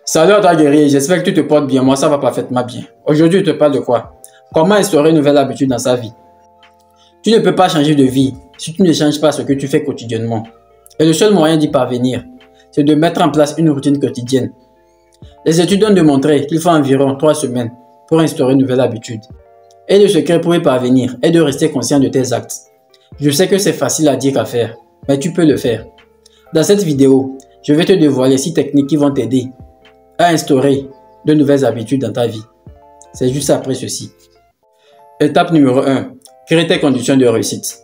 Salut à toi guerrier, j'espère que tu te portes bien, moi ça va parfaitement bien. Aujourd'hui je te parle de quoi? Comment instaurer une nouvelle habitude dans sa vie. Tu ne peux pas changer de vie si tu ne changes pas ce que tu fais quotidiennement. Et le seul moyen d'y parvenir, c'est de mettre en place une routine quotidienne. Les études ont démontré qu'il faut environ 3 semaines pour instaurer une nouvelle habitude. Et le secret pour y parvenir est de rester conscient de tes actes. Je sais que c'est facile à dire qu'à faire, mais tu peux le faire. Dans cette vidéo, je vais te dévoiler 6 techniques qui vont t'aider à instaurer de nouvelles habitudes dans ta vie. C'est juste après ceci. Étape numéro 1. Créer tes conditions de réussite.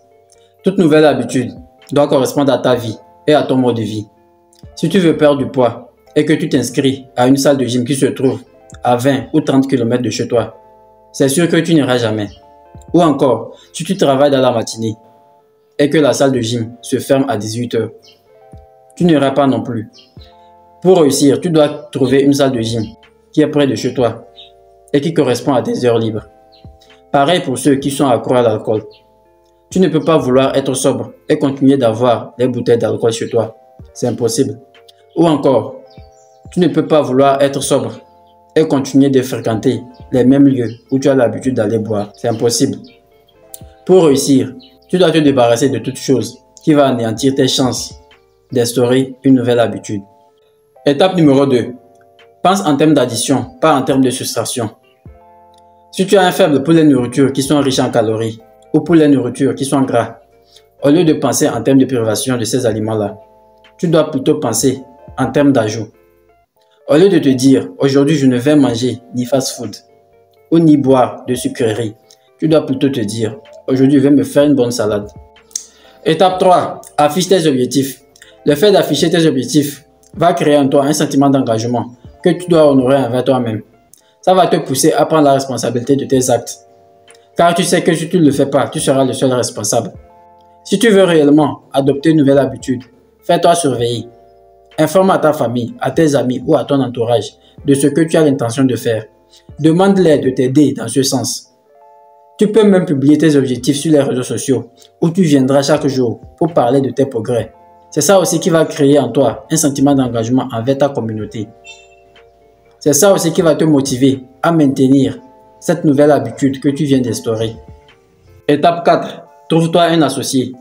Toute nouvelle habitude doit correspondre à ta vie et à ton mode de vie. Si tu veux perdre du poids et que tu t'inscris à une salle de gym qui se trouve à 20 ou 30 km de chez toi, c'est sûr que tu n'iras jamais. Ou encore, si tu travailles dans la matinée et que la salle de gym se ferme à 18 h, tu n'iras pas non plus. Pour réussir, tu dois trouver une salle de gym qui est près de chez toi et qui correspond à tes heures libres. Pareil pour ceux qui sont accros à l'alcool. Tu ne peux pas vouloir être sobre et continuer d'avoir des bouteilles d'alcool chez toi. C'est impossible. Ou encore, tu ne peux pas vouloir être sobre et continuer de fréquenter les mêmes lieux où tu as l'habitude d'aller boire. C'est impossible. Pour réussir, tu dois te débarrasser de toute chose qui va anéantir tes chances d'instaurer une nouvelle habitude. Étape numéro 2. Pense en termes d'addition, pas en termes de soustraction. Si tu as un faible pour les nourritures qui sont riches en calories ou pour les nourritures qui sont gras, au lieu de penser en termes de privation de ces aliments-là, tu dois plutôt penser en termes d'ajout. Au lieu de te dire « aujourd'hui je ne vais manger ni fast-food ou ni boire de sucreries », tu dois plutôt te dire « aujourd'hui je vais me faire une bonne salade ». Étape 3. Affiche tes objectifs. Le fait d'afficher tes objectifs va créer en toi un sentiment d'engagement que tu dois honorer envers toi-même. Ça va te pousser à prendre la responsabilité de tes actes. Car tu sais que si tu ne le fais pas, tu seras le seul responsable. Si tu veux réellement adopter une nouvelle habitude, fais-toi surveiller. Informe à ta famille, à tes amis ou à ton entourage de ce que tu as l'intention de faire. Demande-les de t'aider dans ce sens. Tu peux même publier tes objectifs sur les réseaux sociaux où tu viendras chaque jour pour parler de tes progrès. C'est ça aussi qui va créer en toi un sentiment d'engagement envers ta communauté. C'est ça aussi qui va te motiver à maintenir cette nouvelle habitude que tu viens d'instaurer. Étape 4. Trouve-toi un associé.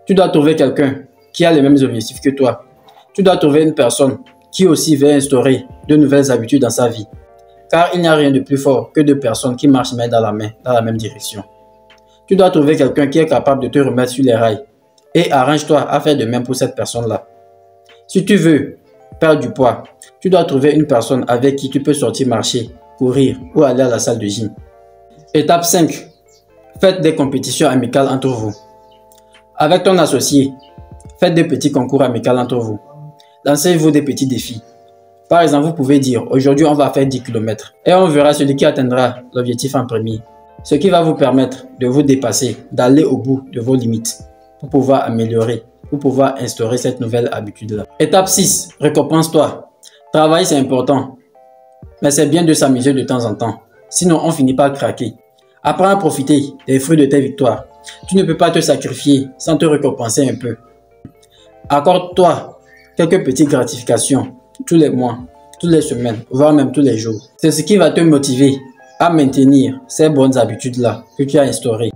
Tu dois trouver quelqu'un qui a les mêmes objectifs que toi. Tu dois trouver une personne qui aussi veut instaurer de nouvelles habitudes dans sa vie. Car il n'y a rien de plus fort que deux personnes qui marchent main dans la même direction. Tu dois trouver quelqu'un qui est capable de te remettre sur les rails. Et arrange-toi à faire de même pour cette personne-là. Si tu veux perdre du poids, tu dois trouver une personne avec qui tu peux sortir marcher, courir ou aller à la salle de gym. Étape 5. Faites des compétitions amicales entre vous. Avec ton associé, faites des petits concours amicaux entre vous. Lancez-vous des petits défis. Par exemple, vous pouvez dire aujourd'hui on va faire 10 km et on verra celui qui atteindra l'objectif en premier. Ce qui va vous permettre de vous dépasser, d'aller au bout de vos limites pour pouvoir améliorer, pour pouvoir instaurer cette nouvelle habitude-là. Étape 6. Récompense-toi. Travail, c'est important, mais c'est bien de s'amuser de temps en temps. Sinon, on finit par craquer. Apprends à profiter des fruits de tes victoires. Tu ne peux pas te sacrifier sans te récompenser un peu. Accorde-toi quelques petites gratifications tous les mois, toutes les semaines, voire même tous les jours. C'est ce qui va te motiver à maintenir ces bonnes habitudes-là que tu as instaurées.